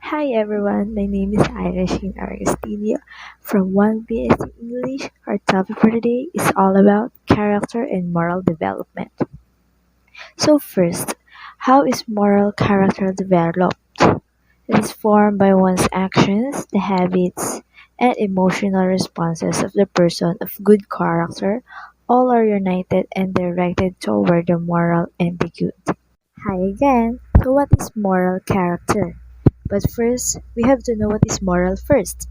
Hi everyone, my name is Irashine Aristideo from 1BS English. Our topic for today is all about character and moral development. So first, how is moral character developed? It is formed by one's actions, the habits, and emotional responses of the person of good character. All are united and directed toward the moral and the good. Hi again. So what is moral character? But first, we have to know what is moral first.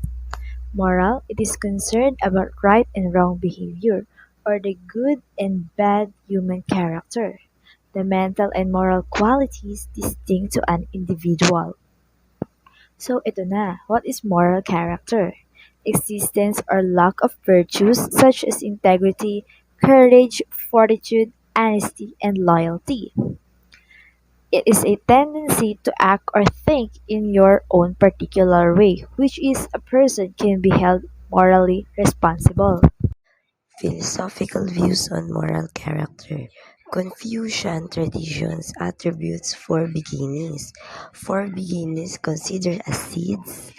Moral, it is concerned about right and wrong behavior, or the good and bad human character, the mental and moral qualities distinct to an individual. So ito na, what is moral character? Existence or lack of virtues such as integrity, courage, fortitude, honesty, and loyalty. It is a tendency to act or think in your own particular way, which is a person can be held morally responsible. Philosophical views on moral character. Confucian traditions attributes four beginnings. Four beginnings considered as seeds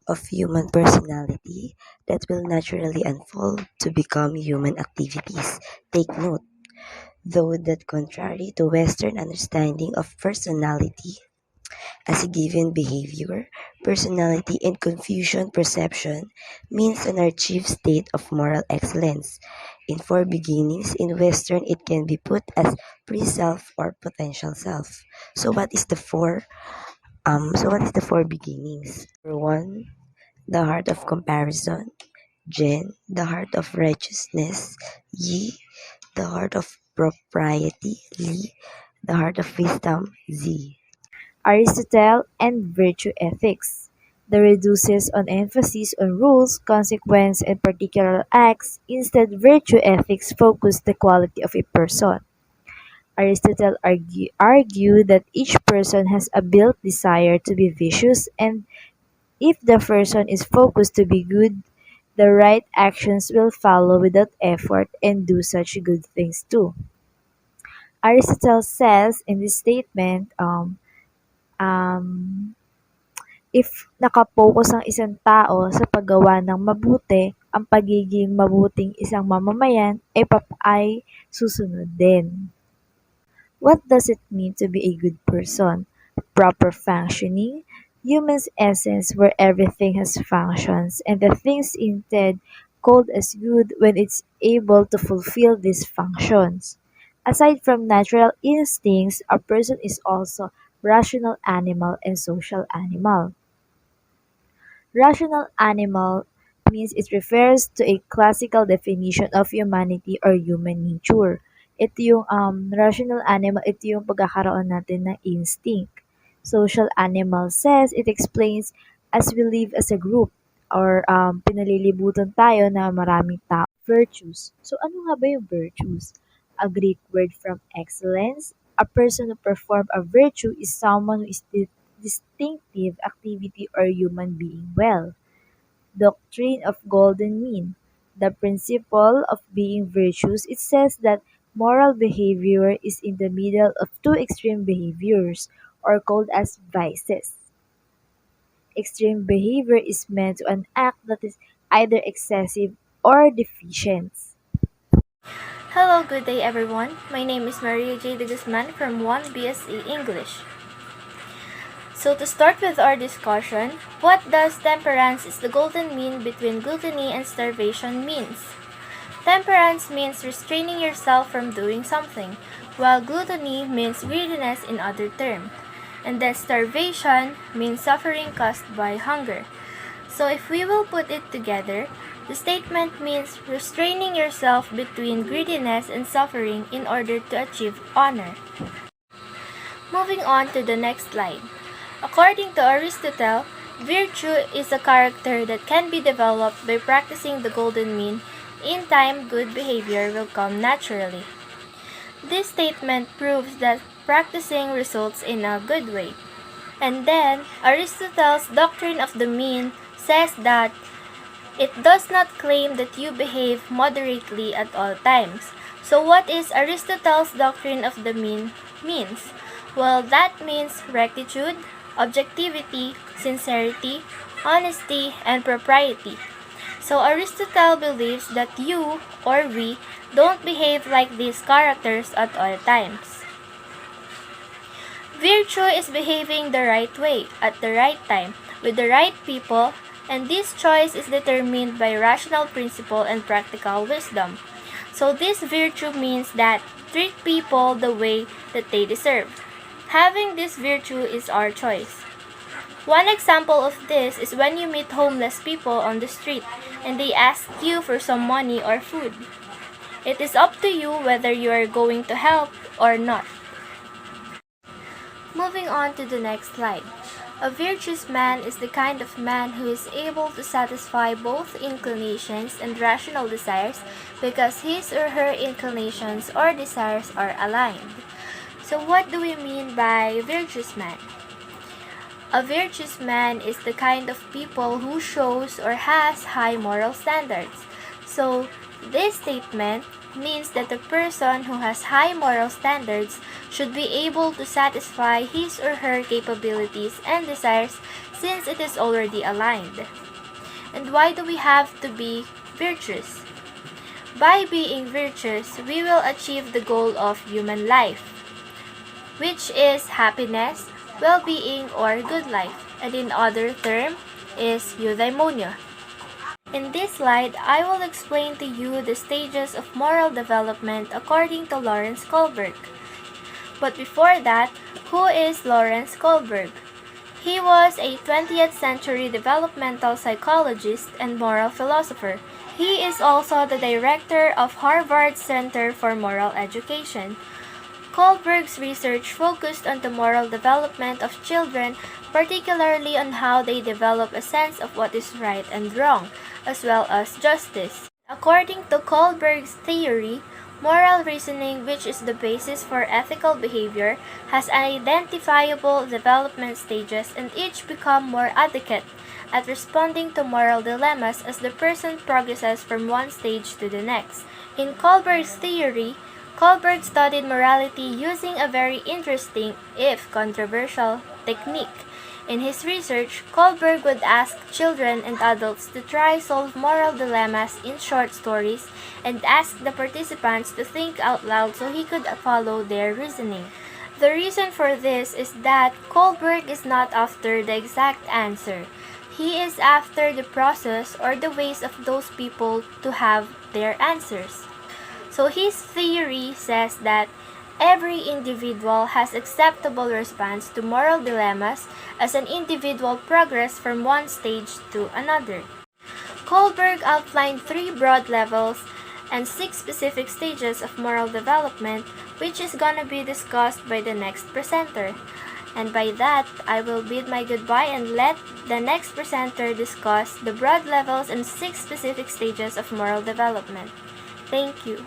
of human personality that will naturally unfold to become human activities. Take note, though that contrary to Western understanding of personality, as a given behavior, personality, and Confucian perception means an achieved state of moral excellence. In four beginnings, in Western, it can be put as pre-self or potential self. So what is the four? What is the four beginnings? Number one, the heart of comparison. Jen, the heart of righteousness. Yi, the heart of propriety. Li, the heart of wisdom. Z. Aristotle and virtue ethics. The reduces on emphasis on rules, consequence, and particular acts. Instead, virtue ethics focus the quality of a person. Aristotle argued that each person has a built desire to be vicious, and if the person is focused to be good, the right actions will follow without effort and do such good things too. Aristotle says in this statement, um, if nakapokus ang isang tao sa paggawa ng mabuti, ang pagiging mabuting isang mamamayan ay susunod din. What does it mean to be a good person? Proper functioning, human's essence where everything has functions, and the things instead called as good when it's able to fulfill these functions. Aside from natural instincts, a person is also rational animal and social animal. Rational animal means it refers to a classical definition of humanity or human nature. Ito yung rational animal, ito yung pagkakaroon natin ng instinct. Social animal says it explains as we live as a group or pinalilibutan tayo na maraming tao. Virtues. So ano nga ba yung virtues? A Greek word from excellence. A person who perform a virtue is someone who is distinctive activity or human being well. Doctrine of golden mean. The principle of being virtuous, it says that moral behavior is in the middle of two extreme behaviors or called as vices. Extreme behavior is meant to an act that is either excessive or deficient. Hello, good day everyone. My name is Maria J. de Guzman from 1BSE English. So to start with our discussion, what does temperance is the golden mean between gluttony and starvation means? Temperance means restraining yourself from doing something, while gluttony means greediness in other terms. And then starvation means suffering caused by hunger. So if we will put it together, the statement means restraining yourself between greediness and suffering in order to achieve honor. Moving on to the next slide. According to Aristotle, virtue is a character that can be developed by practicing the golden mean. In time, good behavior will come naturally. This statement proves that practicing results in a good way. And then, Aristotle's doctrine of the mean says that it does not claim that you behave moderately at all times. So what is Aristotle's doctrine of the mean means? Well, that means rectitude, objectivity, sincerity, honesty, and propriety. So Aristotle believes that you or we don't behave like these characters at all times. Virtue is behaving the right way, at the right time, with the right people, and this choice is determined by rational principle and practical wisdom. So this virtue means that treat people the way that they deserve. Having this virtue is our choice. One example of this is when you meet homeless people on the street and they ask you for some money or food. It is up to you whether you are going to help or not. Moving on to the next slide. A virtuous man is the kind of man who is able to satisfy both inclinations and rational desires because his or her inclinations or desires are aligned. So what do we mean by virtuous man? A virtuous man is the kind of people who shows or has high moral standards. So this statement means that the person who has high moral standards should be able to satisfy his or her capabilities and desires since it is already aligned. And why do we have to be virtuous? By being virtuous, we will achieve the goal of human life, which is happiness, well-being, or good life, and in other term is eudaimonia. In this slide, I will explain to you the stages of moral development according to Lawrence Kohlberg. But before that, who is Lawrence Kohlberg? He was a 20th century developmental psychologist and moral philosopher. He is also the director of Harvard's Center for Moral Education. Kohlberg's research focused on the moral development of children, particularly on how they develop a sense of what is right and wrong, as well as justice. According to Kohlberg's theory, moral reasoning, which is the basis for ethical behavior, has identifiable development stages and each become more adequate at responding to moral dilemmas as the person progresses from one stage to the next. In Kohlberg's theory, Kohlberg studied morality using a very interesting, if controversial, technique. In his research, Kohlberg would ask children and adults to try solve moral dilemmas in short stories and ask the participants to think out loud so he could follow their reasoning. The reason for this is that Kohlberg is not after the exact answer. He is after the process or the ways of those people to have their answers. So his theory says that every individual has acceptable response to moral dilemmas as an individual progress from one stage to another. Kohlberg outlined 3 broad levels and 6 specific stages of moral development, which is gonna be discussed by the next presenter. And by that, I will bid my goodbye and let the next presenter discuss the broad levels and 6 specific stages of moral development. Thank you.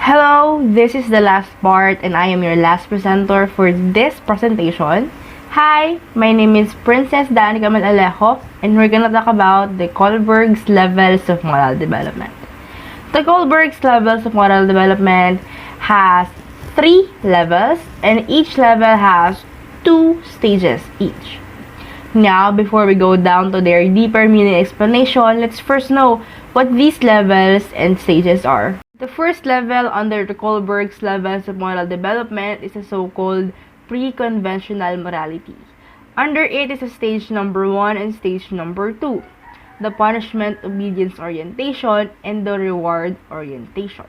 Hello, this is the last part and I am your last presenter for this presentation. Hi, my name is Princess Danica Alejo and we're gonna talk about the Kohlberg's levels of moral development. The Kohlberg's levels of moral development has 3 levels and each level has 2 stages each. Now, before we go down to their deeper meaning explanation, let's first know what these levels and stages are. The first level under the Kohlberg's levels of moral development is the so-called pre-conventional morality. Under it is a stage number 1 and stage number 2, the punishment obedience orientation and the reward orientation.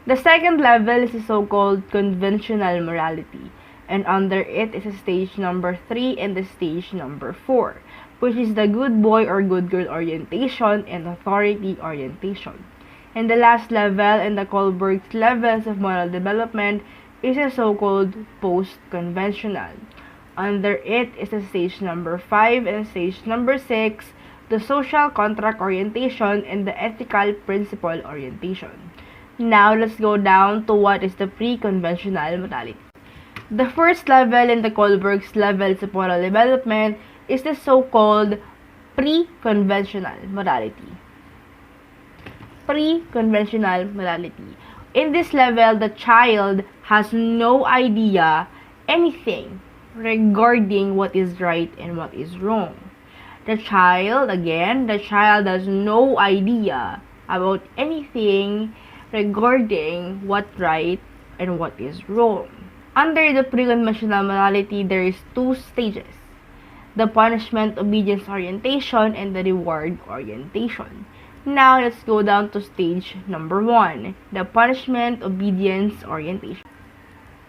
The second level is the so-called conventional morality, and under it is a stage number 3 and the stage number 4, which is the good boy or good girl orientation and authority orientation. And the last level in the Kohlberg's levels of moral development is a so-called post-conventional. Under it is a stage number 5 and stage number 6, the social contract orientation and the ethical principle orientation. Now let's go down to what is the pre-conventional morality. The first level in the Kohlberg's levels of moral development is the so-called pre-conventional morality. Pre-conventional morality. In this level, the child has no idea anything regarding what is right and what is wrong. The child has no idea about anything regarding what's right and what is wrong. Under the pre-conventional morality, there is two stages: the punishment obedience orientation and the reward orientation. Now, let's go down to stage number 1, the punishment obedience orientation.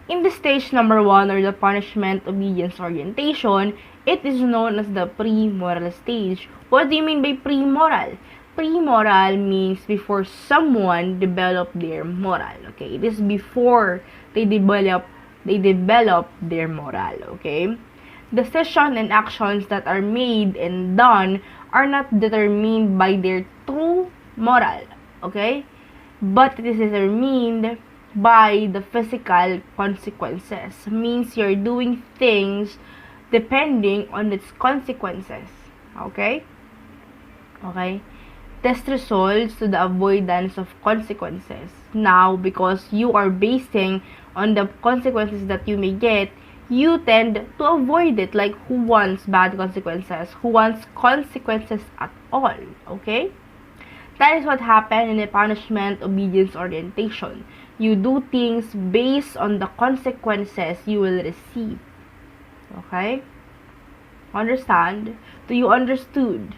In the stage number 1, or the punishment obedience orientation, it is known as the pre-moral stage. What do you mean by pre-moral? Pre-moral means before someone develop their moral. Okay, it is before they develop their moral. Okay, decisions and actions that are made and done are not determined by their true moral. Okay, but it is determined by the physical consequences. Means you're doing things depending on its consequences. Okay? Okay? This results to the avoidance of consequences. Now, because you are basing on the consequences that you may get, you tend to avoid it. Like, who wants bad consequences? Who wants consequences at all? Okay? That is what happened in a punishment obedience orientation. You do things based on the consequences you will receive. Okay? Understand? Do you understood?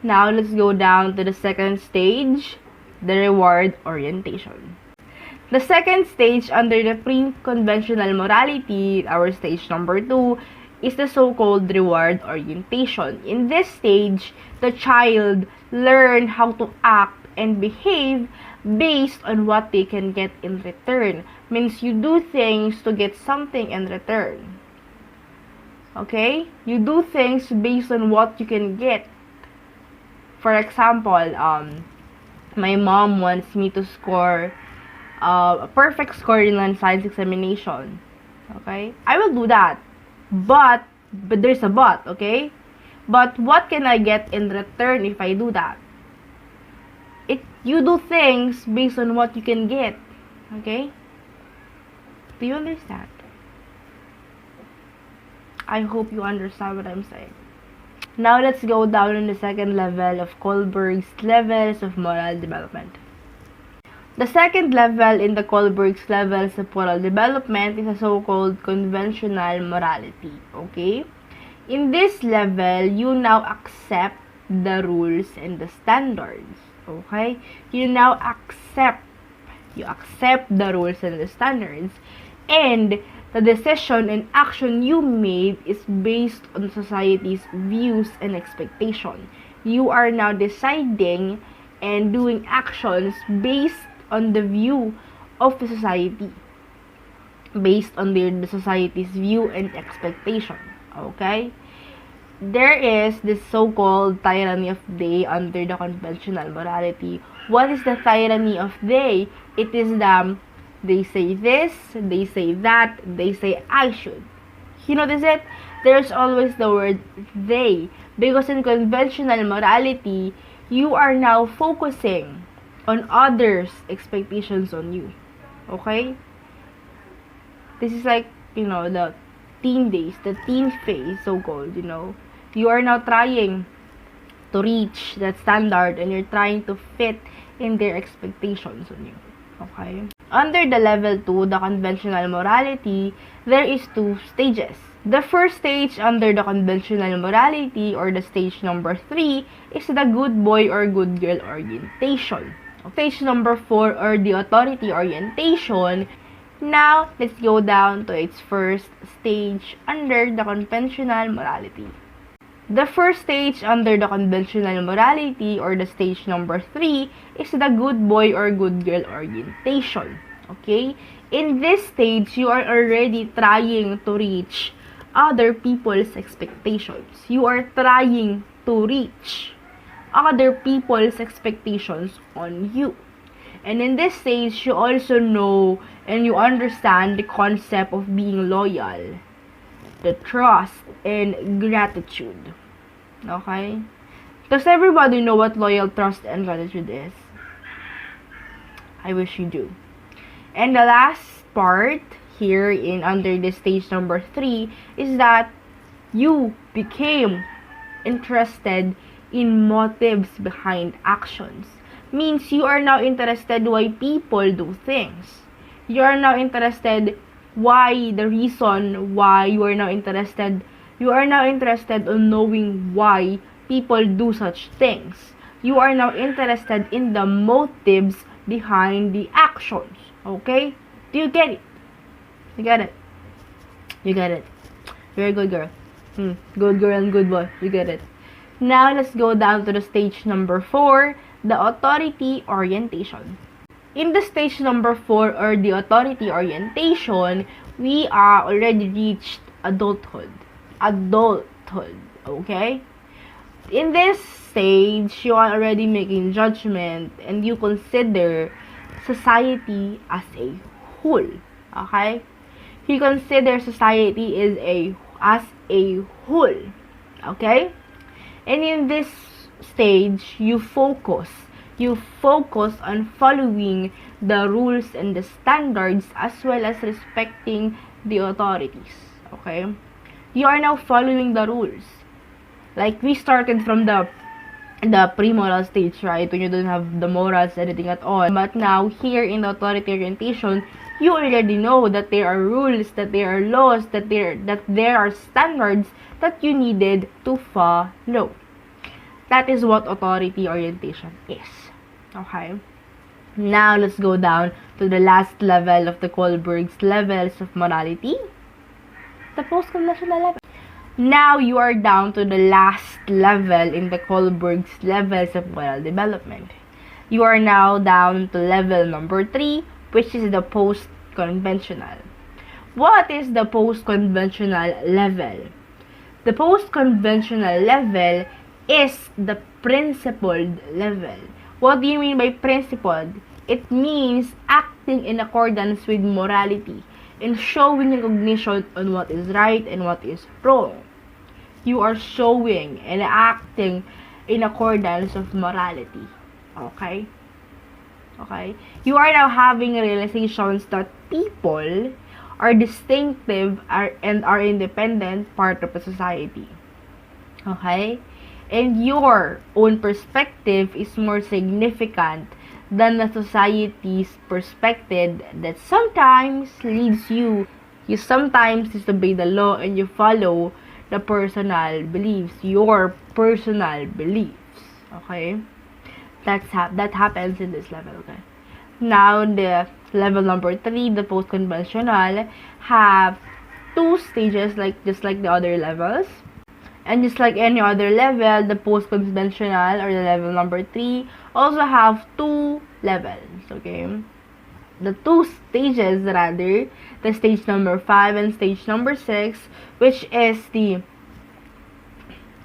Now, let's go down to the second stage, the reward orientation. The second stage under the pre-conventional morality, our stage number 2, is the so-called reward orientation. In this stage, the child learn how to act and behave based on what they can get in return. Means you do things to get something in return. Okay? You do things based on what you can get. For example, my mom wants me to score a perfect score in a science examination. Okay? I will do that. But there's a but, okay? But what can I get in return if I do that? You do things based on what you can get. Okay? Do you understand? I hope you understand what I'm saying. Now let's go down in the second level of Kohlberg's levels of moral development. The second level in the Kohlberg's levels of moral development is a so-called conventional morality. Okay? In this level, you now accept the rules and the standards. Okay? You accept the rules and the standards. And the decision and action you made is based on society's views and expectation. You are now deciding and doing actions based on the view of the society. Based on the society's view and expectation. Okay? There is this so-called tyranny of they under the conventional morality. What is the tyranny of they? It is they say this, they say that, they say I should. You notice it? There's always the word they. Because in conventional morality, you are now focusing on others' expectations on you. Okay? This is like, the teen days, the teen phase, so-called, You are now trying to reach that standard and you're trying to fit in their expectations on you. Okay? Under the level 2, the conventional morality, there is 2 stages. The first stage under the conventional morality, or the stage number 3, is the good boy or good girl orientation. Stage number 4, or the authority orientation. Now, let's go down to its first stage under the conventional morality. The first stage under the conventional morality, or the stage number 3, is the good boy or good girl orientation. Okay? In this stage, you are already trying to reach other people's expectations. You are trying to reach other people's expectations on you. And in this stage, you also know and you understand the concept of being loyal, the trust, and gratitude. Okay? Does everybody know what loyal, trust, and gratitude is? I wish you do. And the last part here in under the stage number 3 is that you became interested in motives behind actions. Means you are now interested why people do things. You are now interested why the reason why you are now interested on knowing why people do such things. You are now interested in the motives behind the actions. Okay? Do you get it? You get it? You get it. Very good girl. Good girl and good boy. You get it. Now, let's go down to the stage number 4, the authority orientation. In the stage number 4, or the authority orientation, we are already reached adulthood. Okay? In this stage, you are already making judgment and you consider society as a whole. Okay? You consider society as a whole. Okay? And in this stage, you focus on following the rules and the standards as well as respecting the authorities. Okay? You are now following the rules. Like, we started from the pre-moral stage, right? When you don't have the morals, anything at all. But now, here in the authority orientation, you already know that there are rules, that there are laws, that there are standards that you needed to follow. That is what authority orientation is. Okay? Now, let's go down to the last level of the Kohlberg's levels of morality. The post-conventional level. Now, you are down to the last level in the Kohlberg's levels of moral development. You are now down to level number 3, which is the post-conventional. What is the post-conventional level? The post-conventional level is the principled level. What do you mean by principled? It means acting in accordance with morality and showing recognition on what is right and what is wrong. You are showing and acting in accordance of morality. Okay? Okay? You are now having realizations that people are distinctive and are independent part of a society. Okay? And your own perspective is more significant than the society's perspective that sometimes leads you sometimes disobey the law and you follow the personal beliefs, your personal beliefs. Okay? That happens in this level, okay? Now, the level number 3, the post-conventional, have 2 stages, just like the other levels. And just like any other level, the post-conventional, or the level number 3, also have 2 levels, okay? The 2 stages, rather, the stage number 5 and stage number 6, which is the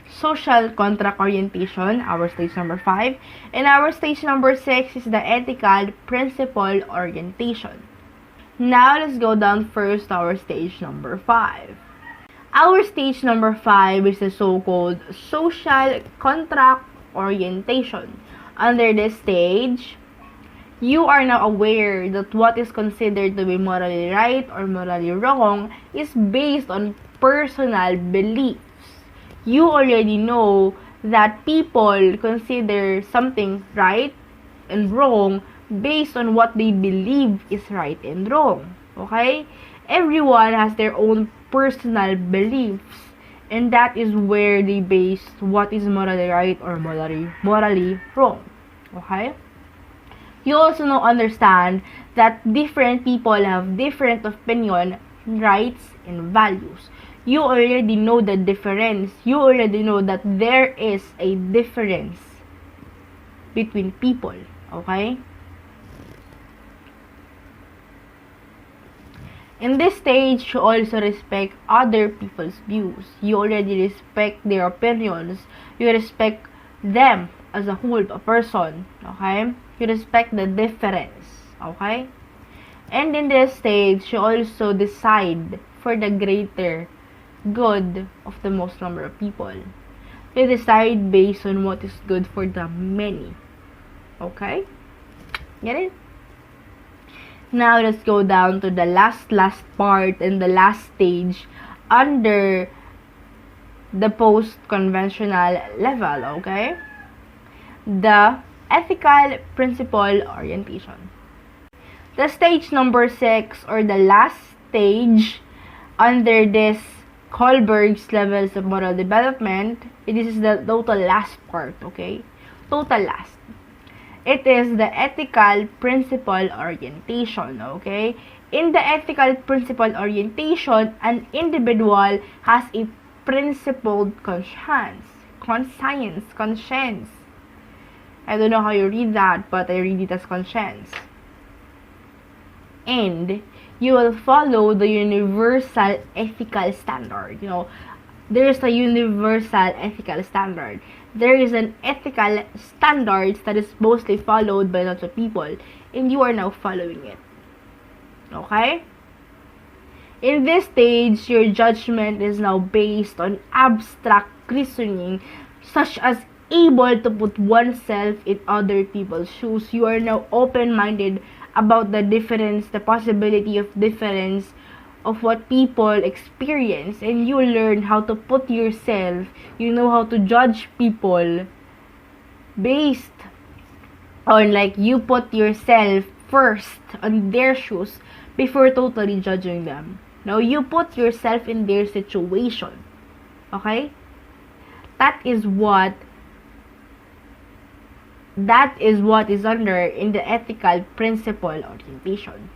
social contract orientation, our stage number 5, and our stage number 6 is the ethical principle orientation. Now, let's go down first to our stage number 5. Our stage number 5 is the so-called social contract orientation. Under this stage, you are now aware that what is considered to be morally right or morally wrong is based on personal beliefs. You already know that people consider something right and wrong based on what they believe is right and wrong. Okay? Everyone has their own personal beliefs, and that is where they base what is morally right or morally wrong. Okay? You also now understand that different people have different opinion, rights, and values. You already know the difference. You already know that there is a difference between people. Okay? In this stage, you also respect other people's views. You already respect their opinions. You respect them as a whole, a person. Okay? You respect the difference. Okay? And in this stage, you also decide for the greater good of the most number of people. You decide based on what is good for the many. Okay? Get it? Now let's go down to the last part and the last stage under the post-conventional level, okay? The ethical principle orientation. The stage number 6, or the last stage under this Kohlberg's levels of moral development, this is the total last part, okay? Total last. It is the ethical principle orientation, okay? In the ethical principle orientation, an individual has a principled conscience. I don't know how you read that, but I read it as conscience. And you will follow the universal ethical standard. There's a universal ethical standard. There is an ethical standard that is mostly followed by lots of people, and you are now following it. Okay? In this stage, your judgment is now based on abstract reasoning, such as able to put oneself in other people's shoes. You are now open-minded about the possibility of difference of what people experience, and you learn how to put yourself, you know how to judge people based on, you put yourself first on their shoes before totally judging them. Now, you put yourself in their situation. Okay? That is what is under in the ethical principle orientation.